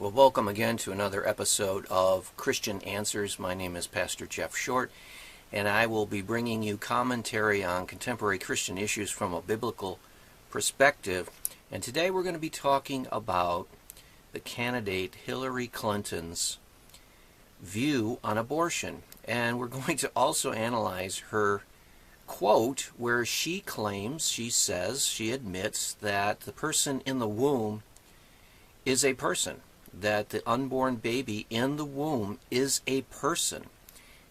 Well, welcome again to another episode of Christian Answers. My name is Pastor Jeff Short, and I will be bringing you commentary on contemporary Christian issues from a biblical perspective. And today we're going to be talking about the candidate Hillary Clinton's view on abortion. And we're going to also analyze her quote where she claims, she admits that the person in the womb is a person, that the unborn baby in the womb is a person.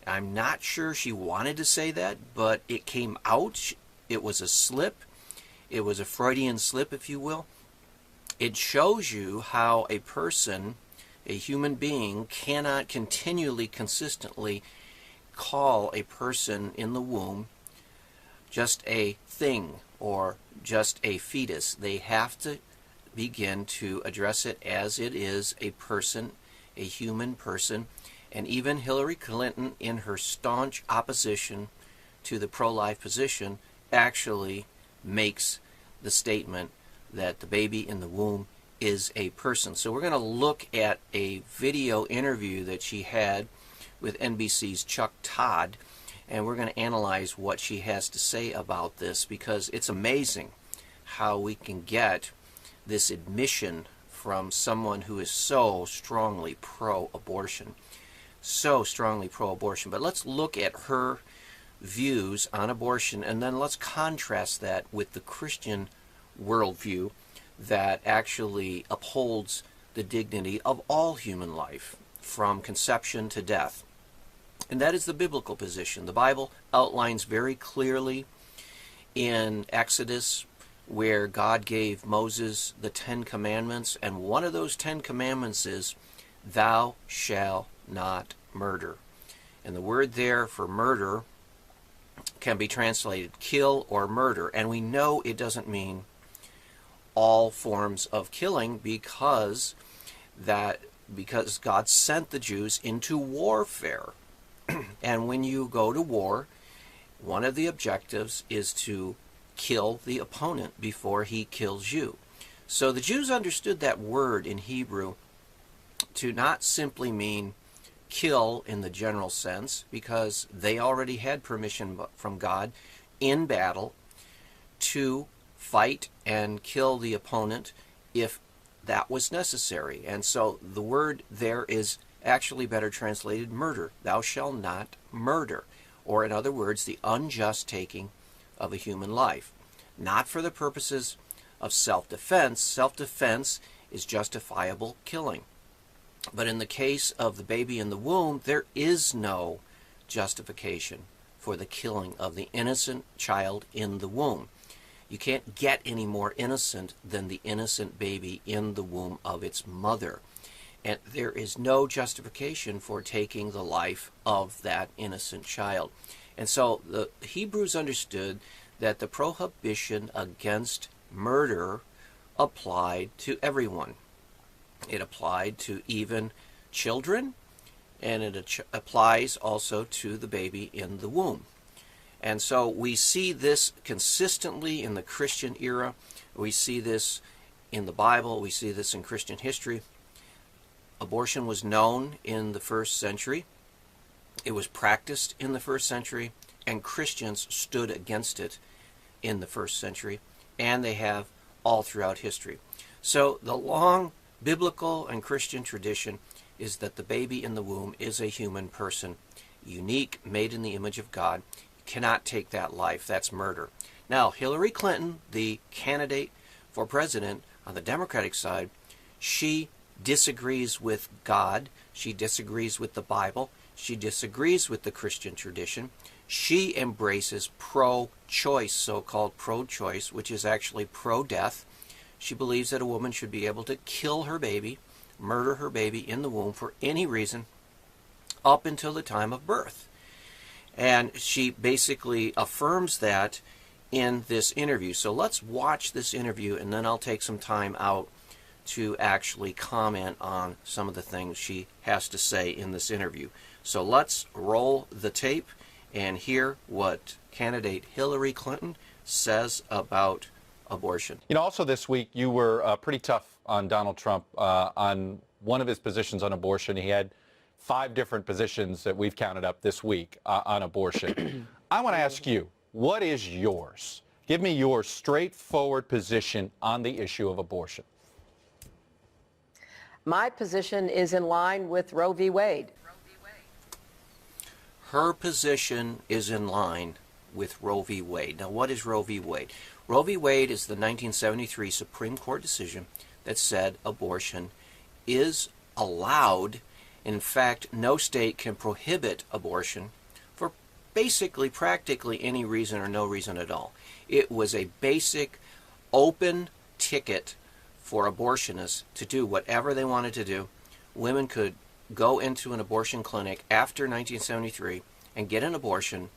I'm not sure she wanted to say that, but it came out. It was a slip. It was a Freudian slip, if you will. It shows you how a person, a human being, cannot continually, consistently call a person in the womb just a thing or just a fetus. They have to begin to address it as it is a person, a human person. And even Hillary Clinton, in her staunch opposition to the pro-life position, actually makes the statement that the baby in the womb is a person. So we're going to look at a video interview that she had with NBC's Chuck Todd, and we're going to analyze what she has to say about this, because it's amazing how we can get this admission from someone who is so strongly pro-abortion. So strongly pro-abortion. But let's look at her views on abortion, and then let's contrast that with the Christian worldview that actually upholds the dignity of all human life from conception to death. And that is the biblical position. The Bible outlines very clearly in Exodus, where God gave Moses the 10 Commandments, and one of those 10 Commandments is, "Thou shalt not murder." And the word there for murder can be translated kill or murder, and we know it doesn't mean all forms of killing, because God sent the Jews into warfare. And when you go to war, one of the objectives is to kill the opponent before he kills you. So the Jews understood that word in Hebrew to not simply mean kill in the general sense, because they already had permission from God in battle to fight and kill the opponent if that was necessary. And so the word there is actually better translated murder. Thou shalt not murder. Or in other words, the unjust taking of a human life. Not for the purposes of self-defense. Self-defense is justifiable killing. But in the case of the baby in the womb, there is no justification for the killing of the innocent child in the womb. You can't get any more innocent than the innocent baby in the womb of its mother. And there is no justification for taking the life of that innocent child. And so the Hebrews understood that the prohibition against murder applied to everyone. It applied to even children, and it applies also to the baby in the womb. And so we see this consistently in the Christian era. We see this in the Bible. We see this in Christian history. Abortion was known in the first century. It was practiced in the first century, and Christians stood against it in the first century, and they have all throughout history. So the long biblical and Christian tradition is that the baby in the womb is a human person, unique, made in the image of God. You cannot take that life. That's murder. Now, Hillary Clinton, the candidate for president on the Democratic side, she disagrees with God. She disagrees with the Bible. She disagrees with the Christian tradition. She embraces pro-choice, so-called pro-choice, which is actually pro-death. She believes that a woman should be able to kill her baby, murder her baby in the womb for any reason up until the time of birth. And she basically affirms that in this interview. So let's watch this interview, and then I'll take some time out to actually comment on some of the things she has to say in this interview. So let's roll the tape and hear what candidate Hillary Clinton says about abortion. You know, also this week you were pretty tough on Donald Trump on one of his positions on abortion. He had 5 different positions that we've counted up this week on abortion. I want to ask you, what is yours? Give me your straightforward position on the issue of abortion. My position is in line with Roe v. Wade. Her position is in line with Roe v. Wade. Now, what is Roe v. Wade? Roe v. Wade is the 1973 Supreme Court decision that said abortion is allowed. In fact, no state can prohibit abortion for basically practically any reason or no reason at all. It was a basic open ticket for abortionists to do whatever they wanted to do. Women could go into an abortion clinic after 1973 and get an abortion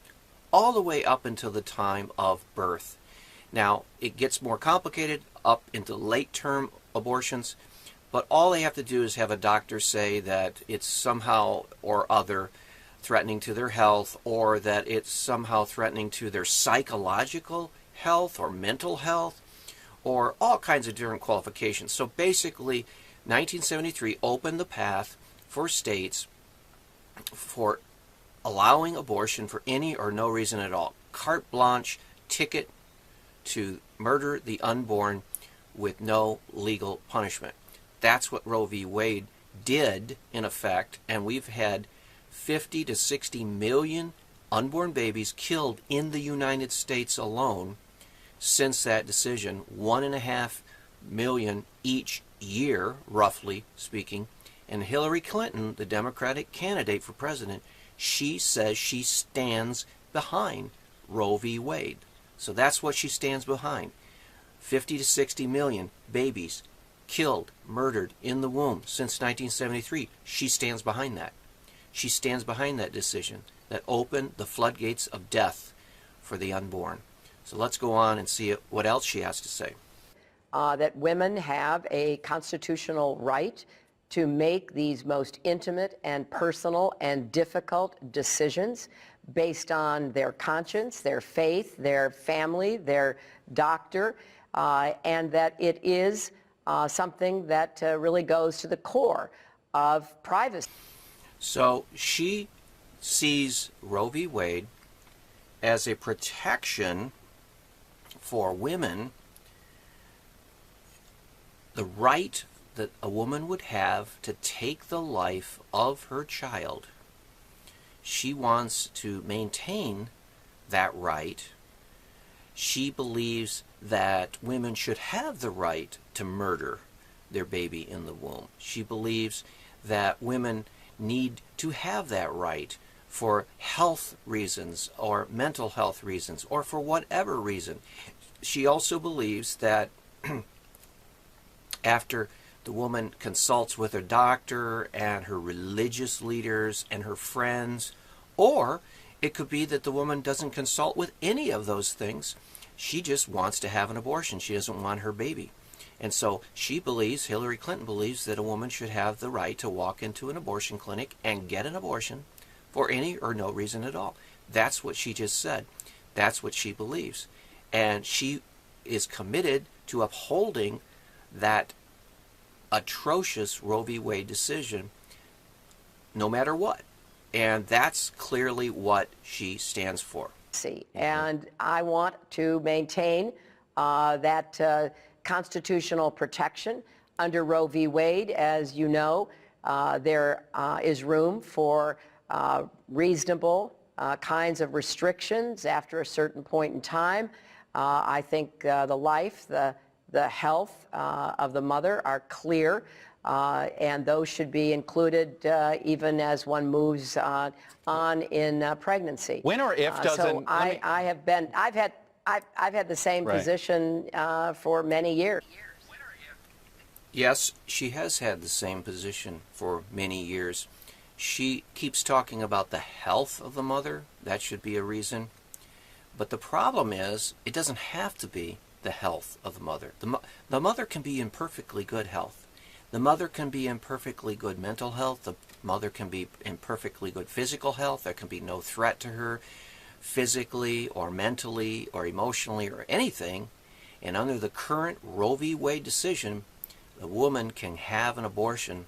all the way up until the time of birth. Now, it gets more complicated up into late-term abortions, but all they have to do is have a doctor say that it's somehow or other threatening to their health, or that it's somehow threatening to their psychological health or mental health, or all kinds of different qualifications. So basically, 1973 opened the path for states for allowing abortion for any or no reason at all. Carte blanche ticket to murder the unborn with no legal punishment. That's what Roe v. Wade did, in effect, and we've had 50 to 60 million unborn babies killed in the United States alone since that decision. 1.5 million each year, roughly speaking. And Hillary Clinton, the Democratic candidate for president, she says she stands behind Roe v. Wade. So that's what she stands behind. 50 to 60 million babies killed, murdered in the womb since 1973. She stands behind that. She stands behind that decision that opened the floodgates of death for the unborn. So let's go on and see what else she has to say. That women have a constitutional right to make these most intimate and personal and difficult decisions based on their conscience, their faith, their family, their doctor, and that it is something that really goes to the core of privacy. So she sees Roe v. Wade as a protection for women, the right that a woman would have to take the life of her child. She wants to maintain that right. She believes that women should have the right to murder their baby in the womb. She believes that women need to have that right for health reasons or mental health reasons or for whatever reason. She also believes that after the woman consults with her doctor and her religious leaders and her friends, or it could be that the woman doesn't consult with any of those things. She just wants to have an abortion. She doesn't want her baby. And so she believes, Hillary Clinton believes, that a woman should have the right to walk into an abortion clinic and get an abortion for any or no reason at all. That's what she just said. That's what she believes. And she is committed to upholding that atrocious Roe v. Wade decision no matter what. And that's clearly what she stands for. And I want to maintain that constitutional protection under Roe v. Wade. As you know, there is room for reasonable kinds of restrictions after a certain point in time. I think the life, the health of the mother are clear, and those should be included even as one moves on in pregnancy. When or if doesn't... So I've had the same position for many years. Yes, she has had the same position for many years. She keeps talking about the health of the mother. That should be a reason. But the problem is, it doesn't have to be the health of the mother. The mother can be in perfectly good health. The mother can be in perfectly good mental health. The mother can be in perfectly good physical health. There can be no threat to her physically or mentally or emotionally or anything. And under the current Roe v. Wade decision, the woman can have an abortion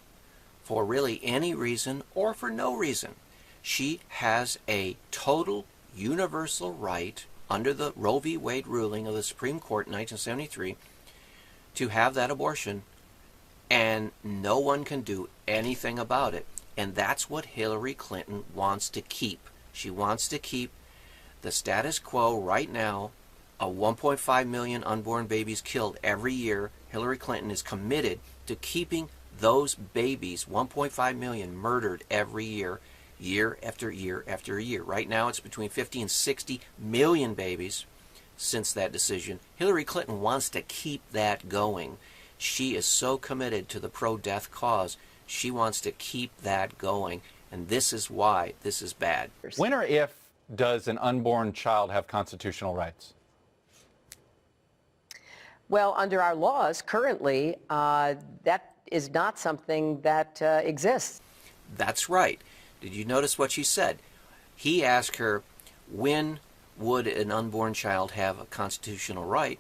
for really any reason or for no reason. She has a total universal right under the Roe v. Wade ruling of the Supreme Court in 1973 to have that abortion, and no one can do anything about it. And that's what Hillary Clinton wants to keep. She wants to keep the status quo right now of 1.5 million unborn babies killed every year. Hillary Clinton is committed to keeping those babies, 1.5 million, murdered every year, year after year after year. Right now it's between 50 and 60 million babies since that decision. Hillary Clinton wants to keep that going. She is so committed to the pro-death cause. She wants to keep that going. And this is why this is bad. When or if does an unborn child have constitutional rights? Well, under our laws currently, that is not something that exists. That's right. Did you notice what she said? He asked her, when would an unborn child have a constitutional right?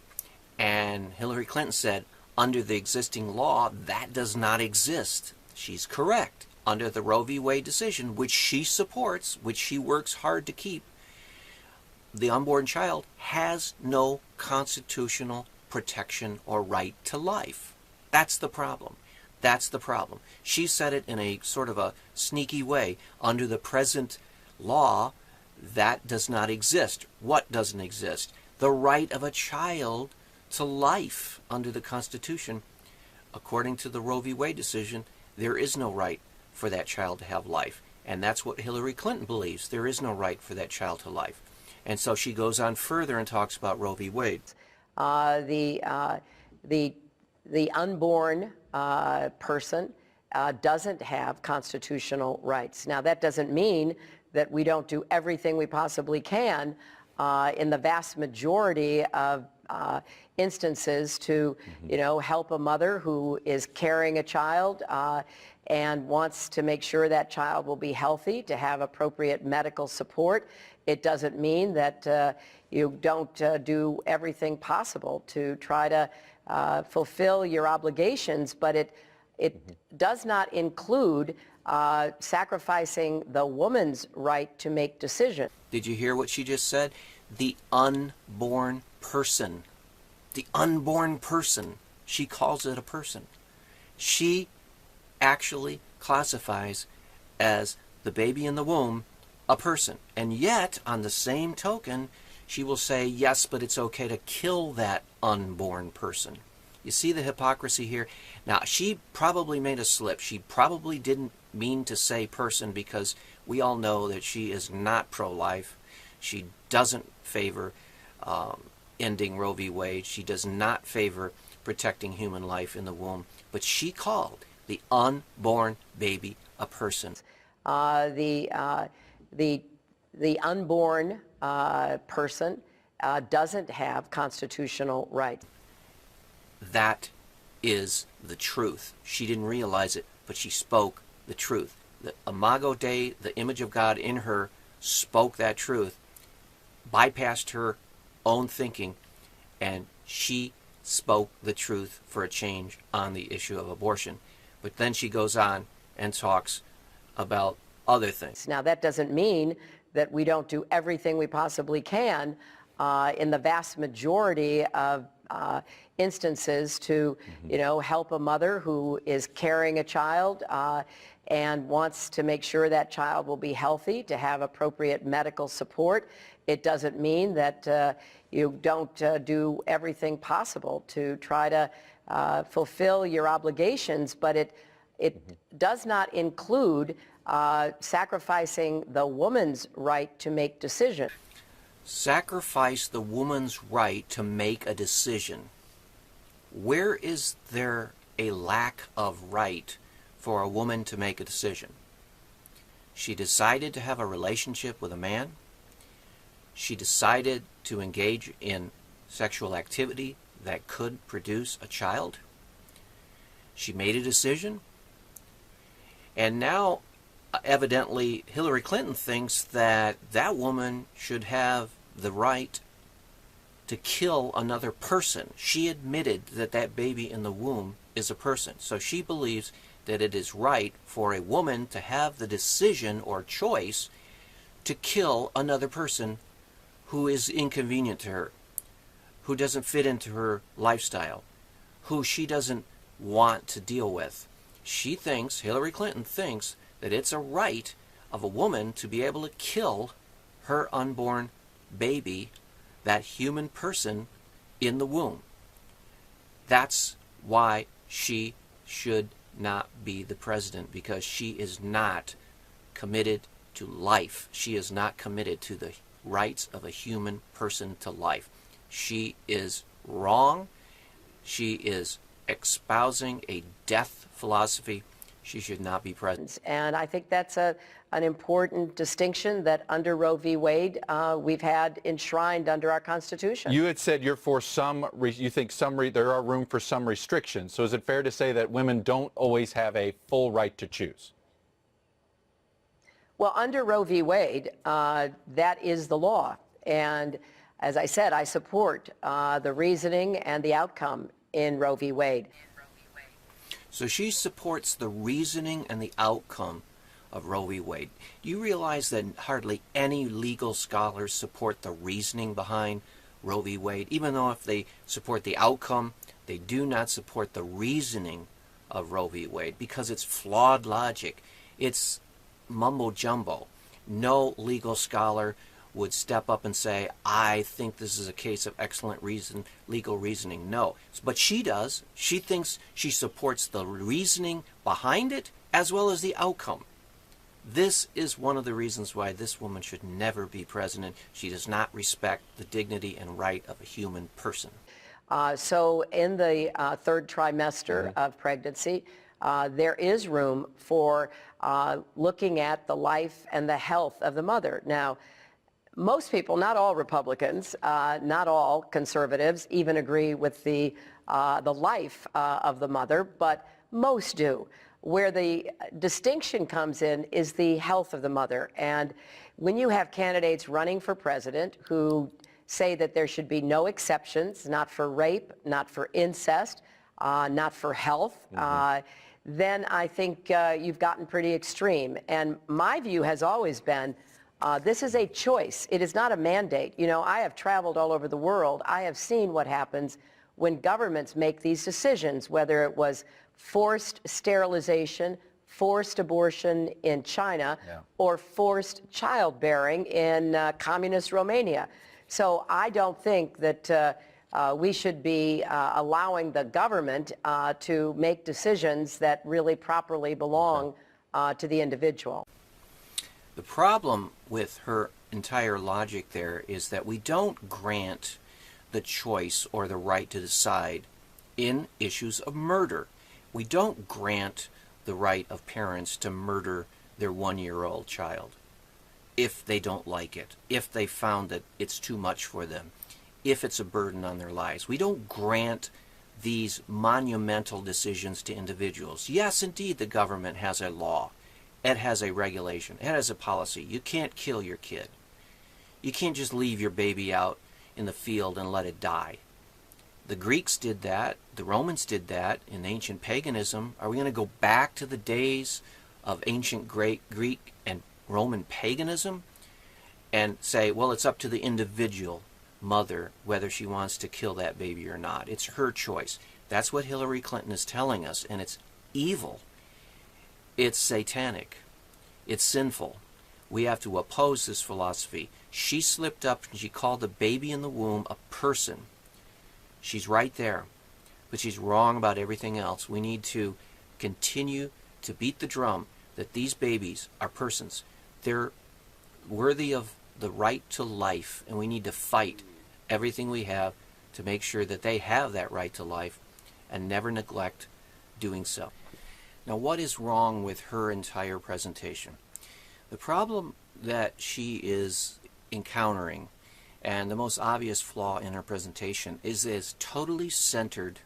And Hillary Clinton said, under the existing law, that does not exist. She's correct. Under the Roe v. Wade decision, which she supports, which she works hard to keep, the unborn child has no constitutional protection or right to life. That's the problem. That's the problem. She said it in a sort of a sneaky way. Under the present law, that does not exist. What doesn't exist? The right of a child to life under the Constitution. According to the Roe v. Wade decision, there is no right for that child to have life. And that's what Hillary Clinton believes. There is no right for that child to life. And so she goes on further and talks about Roe v. Wade. The unborn person doesn't have constitutional rights. Now, that doesn't mean that we don't do everything we possibly can in the vast majority of instances to, help a mother who is carrying a child and wants to make sure that child will be healthy, to have appropriate medical support. It doesn't mean that you don't do everything possible to try to fulfill your obligations, but it does not include sacrificing the woman's right to make decisions. Did you hear what she just said? The unborn person. The unborn person. She calls it a person. She actually classifies as the baby in the womb a person. And yet, on the same token, she will say, yes, but it's okay to kill that unborn person. You see the hypocrisy here? Now, she probably made a slip. She probably didn't mean to say person, because we all know that she is not pro-life. She doesn't favor ending Roe v. Wade. She does not favor protecting human life in the womb. But she called the unborn baby a person. The unborn person doesn't have constitutional rights. That is the truth. She didn't realize it, but she spoke the truth. The Imago Dei, the image of God in her, spoke that truth, bypassed her own thinking, and she spoke the truth for a change on the issue of abortion. But then she goes on and talks about other things. Now, that doesn't mean that we don't do everything we possibly can in the vast majority of instances to, help a mother who is carrying a child and wants to make sure that child will be healthy, to have appropriate medical support. It doesn't mean that you don't do everything possible to try to fulfill your obligations, but it does not include sacrificing the woman's right to make decisions. Sacrifice the woman's right to make a decision. Where is there a lack of right for a woman to make a decision? She decided to have a relationship with a man. She decided to engage in sexual activity that could produce a child. She made a decision. And now, evidently, Hillary Clinton thinks that that woman should have the right to kill another person. She admitted that that baby in the womb is a person. So she believes that it is right for a woman to have the decision or choice to kill another person who is inconvenient to her, who doesn't fit into her lifestyle, who she doesn't want to deal with. She thinks, Hillary Clinton thinks, that it's a right of a woman to be able to kill her unborn baby, that human person in the womb. That's why she should not be the president, because she is not committed to life. She is not committed to the rights of a human person to life. She is wrong. She is espousing a death philosophy. She should not be president. And I think that's an important distinction that under Roe v. Wade we've had enshrined under our Constitution. You had said you're for you think there are room for some restrictions. So is it fair to say that women don't always have a full right to choose? Well, under Roe v. Wade, that is the law. And as I said, I support the reasoning and the outcome in Roe v. Wade. So she supports the reasoning and the outcome of Roe v. Wade. Do you realize that hardly any legal scholars support the reasoning behind Roe v. Wade? Even though if they support the outcome, they do not support the reasoning of Roe v. Wade because it's flawed logic. It's mumbo jumbo. No legal scholar would step up and say, I think this is a case of excellent legal reasoning. No. But she does. She thinks she supports the reasoning behind it as well as the outcome. This is one of the reasons why this woman should never be president. She does not respect the dignity and right of a human person. So in the third trimester of pregnancy, there is room for looking at the life and the health of the mother. Now, most people, not all Republicans, not all conservatives even agree with the life of the mother, but most do. Where the distinction comes in is the health of the mother. And when you have candidates running for president who say that there should be no exceptions, not for rape, not for incest, not for health, then I think you've gotten pretty extreme. And my view has always been this is a choice. It is not a mandate. You know, I have traveled all over the world. I have seen what happens when governments make these decisions, whether it was forced sterilization, forced abortion in China, or forced childbearing in communist Romania. So I don't think that we should be allowing the government to make decisions that really properly belong to the individual. The problem with her entire logic there is that we don't grant the choice or the right to decide in issues of murder. We don't grant the right of parents to murder their one-year-old child if they don't like it, if they found that it's too much for them, if it's a burden on their lives. We don't grant these monumental decisions to individuals. Yes, indeed, the government has a law. It has a regulation. It has a policy. You can't kill your kid. You can't just leave your baby out in the field and let it die. The Greeks did that. The Romans did that in ancient paganism. Are we going to go back to the days of ancient Greek and Roman paganism and say, well, it's up to the individual mother whether she wants to kill that baby or not? It's her choice. That's what Hillary Clinton is telling us, and it's evil. It's satanic. It's sinful. We have to oppose this philosophy. She slipped up and she called the baby in the womb a person. She's right there, but she's wrong about everything else. We need to continue to beat the drum that these babies are persons. They're worthy of the right to life, and we need to fight everything we have to make sure that they have that right to life and never neglect doing so. Now, what is wrong with her entire presentation? The problem that she is encountering, and the most obvious flaw in her presentation, is that it's totally centered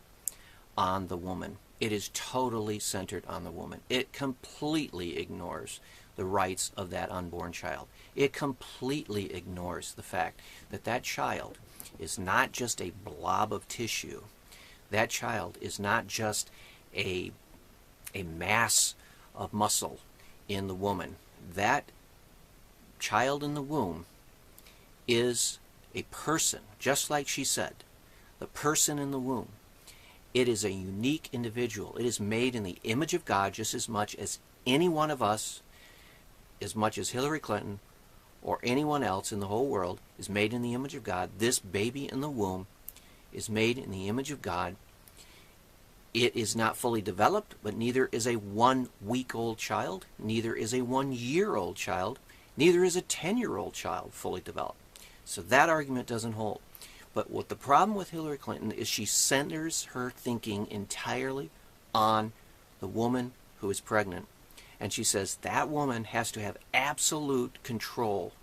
on the woman. It is totally centered on the woman. It completely ignores the rights of that unborn child. It completely ignores the fact that that child is not just a blob of tissue. That child is not just a a mass of muscle in the woman. That child in the womb is a person, just like she said, the person in the womb. It is a unique individual. It is made in the image of God just as much as any one of us, as much as Hillary Clinton or anyone else in the whole world is made in the image of God. This baby in the womb is made in the image of God. It is not fully developed, but neither is a 1-week-old child, neither is a 1-year-old child, neither is a 10-year-old child fully developed. So that argument doesn't hold. But what the problem with Hillary Clinton is she centers her thinking entirely on the woman who is pregnant. And she says that woman has to have absolute control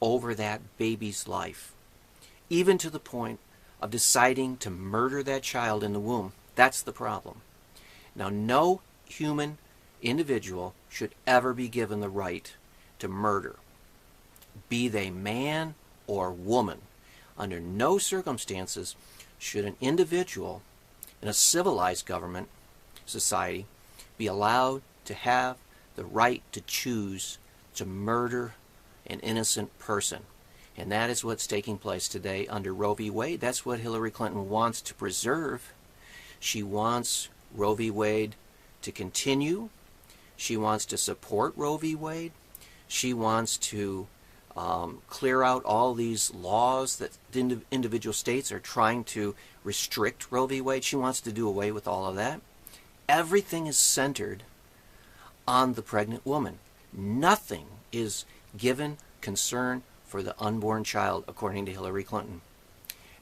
over that baby's life, even to the point of deciding to murder that child in the womb. That's the problem. Now, no human individual should ever be given the right to murder, be they man or woman. Under no circumstances should an individual in a civilized government, society, be allowed to have the right to choose to murder an innocent person. And that is what's taking place today under Roe v. Wade. That's what Hillary Clinton wants to preserve. She wants Roe v. Wade to continue. She wants to support Roe v. Wade. She wants to clear out all these laws that individual states are trying to restrict Roe v. Wade. She wants to do away with all of that. Everything is centered on the pregnant woman. Nothing is given concern for the unborn child, according to Hillary Clinton.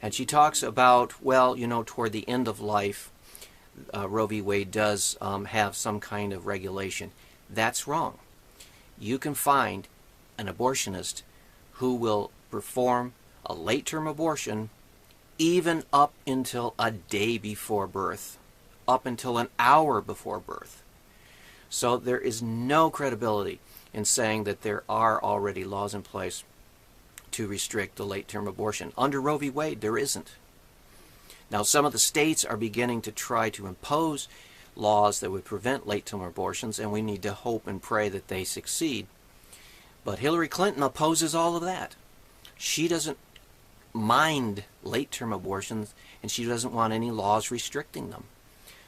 And she talks about, well, you know, toward the end of life, Roe v. Wade does have some kind of regulation. That's wrong. You can find an abortionist who will perform a late-term abortion even up until a day before birth, up until an hour before birth. So there is no credibility in saying that there are already laws in place to restrict the late-term abortion. Under Roe v. Wade, there isn't. Now, some of the states are beginning to try to impose laws that would prevent late-term abortions, and we need to hope and pray that they succeed. But Hillary Clinton opposes all of that. She doesn't mind late-term abortions, and she doesn't want any laws restricting them.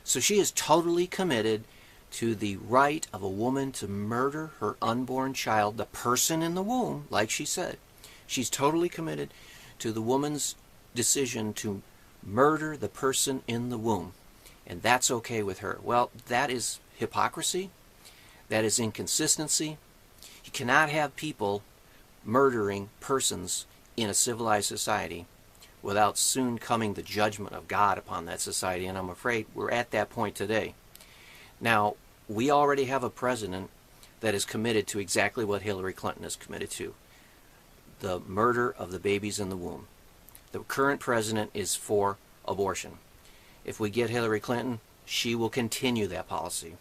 So she is totally committed to the right of a woman to murder her unborn child, the person in the womb, like she said. She's totally committed to the woman's decision to murder the person in the womb. And that's okay with her. Well, that is hypocrisy. That is inconsistency. You cannot have people murdering persons in a civilized society without soon coming the judgment of God upon that society. And I'm afraid we're at that point today. Now, we already have a president that is committed to exactly what Hillary Clinton is committed to, the murder of the babies in the womb. The current president is for abortion. If we get Hillary Clinton, she will continue that policy.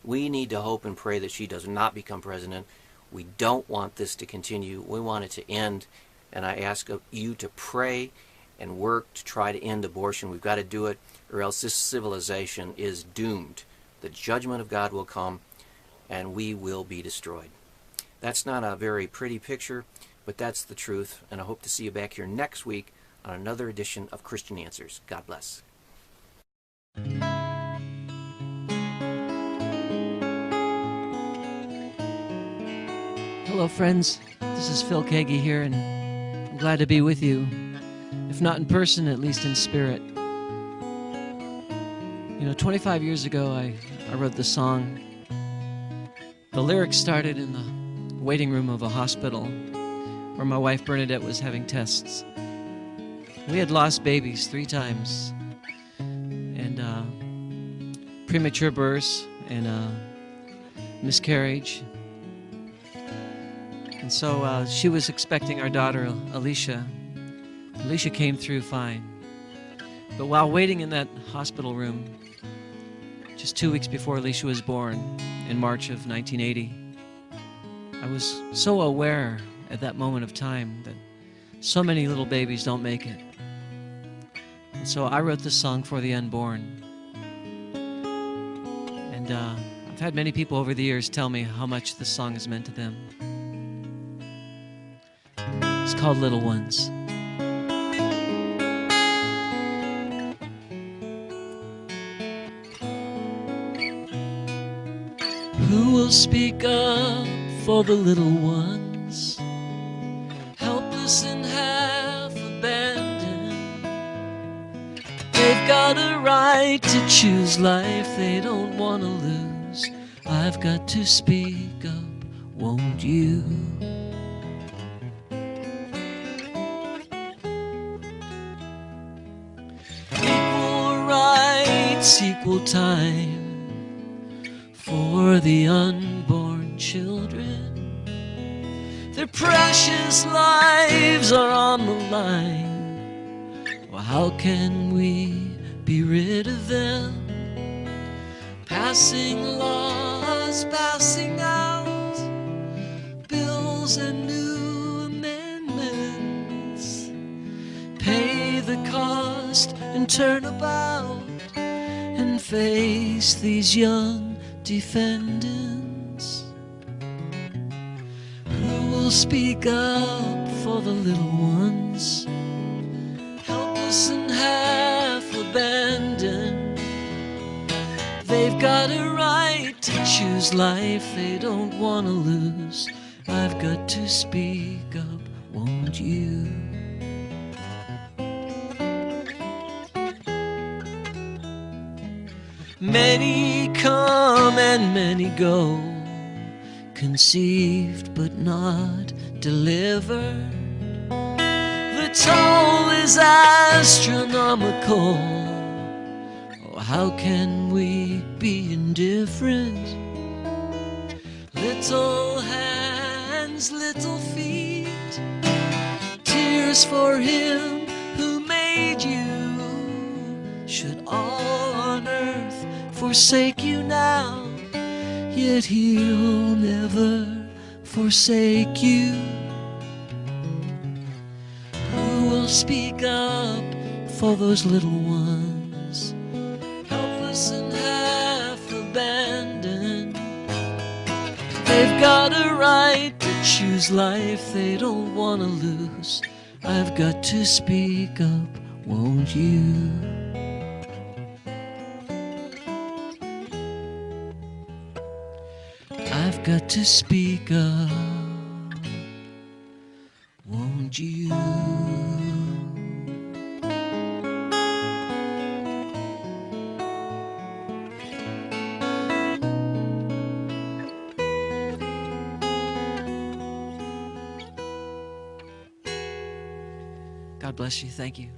We need to hope and pray that she does not become president. We don't want this to continue. We want it to end. And I ask of you to pray and work to try to end abortion. We've got to do it, or else this civilization is doomed. The judgment of God will come, and we will be destroyed. That's not a very pretty picture, but that's the truth. And I hope to see you back here next week on another edition of Christian Answers. God bless. Hello, friends. This is Phil Kagi here, and I'm glad to be with you. If not in person, at least in spirit. You know, 25 years ago, I wrote the song. The lyrics started in the waiting room of a hospital where my wife Bernadette was having tests. We had lost babies 3 times, and premature births and miscarriage. And so she was expecting our daughter, Alicia. Alicia came through fine. But while waiting in that hospital room, just 2 weeks before Alicia was born, in March of 1980, I was so aware at that moment of time that so many little babies don't make it. And so I wrote this song for the unborn. And I've had many people over the years tell me how much this song has meant to them. It's called Little Ones. Who will speak up for the little ones, helpless and half abandoned? They've got a right to choose life they don't want to lose. I've got to speak up, won't you? Equal rights, equal time for the unborn children. Their precious lives are on the line. Well, how can we be rid of them? Passing laws, passing out bills and new amendments. Pay the cost and turn about and face these young defendants. Who will speak up for the little ones, helpless and half abandoned? They've got a right to choose life they don't want to lose. I've got to speak up, won't you? Many come and many go, conceived but not delivered. The toll is astronomical. Oh, how can we be indifferent? Little hands, little feet, tears for him who made you. Should all on earth forsake you now, yet he'll never forsake you. Who will speak up for those little ones, helpless and half abandoned? They've got a right to choose life they don't want to lose. I've got to speak up, won't you? I've got to speak up, won't you? God bless you. Thank you.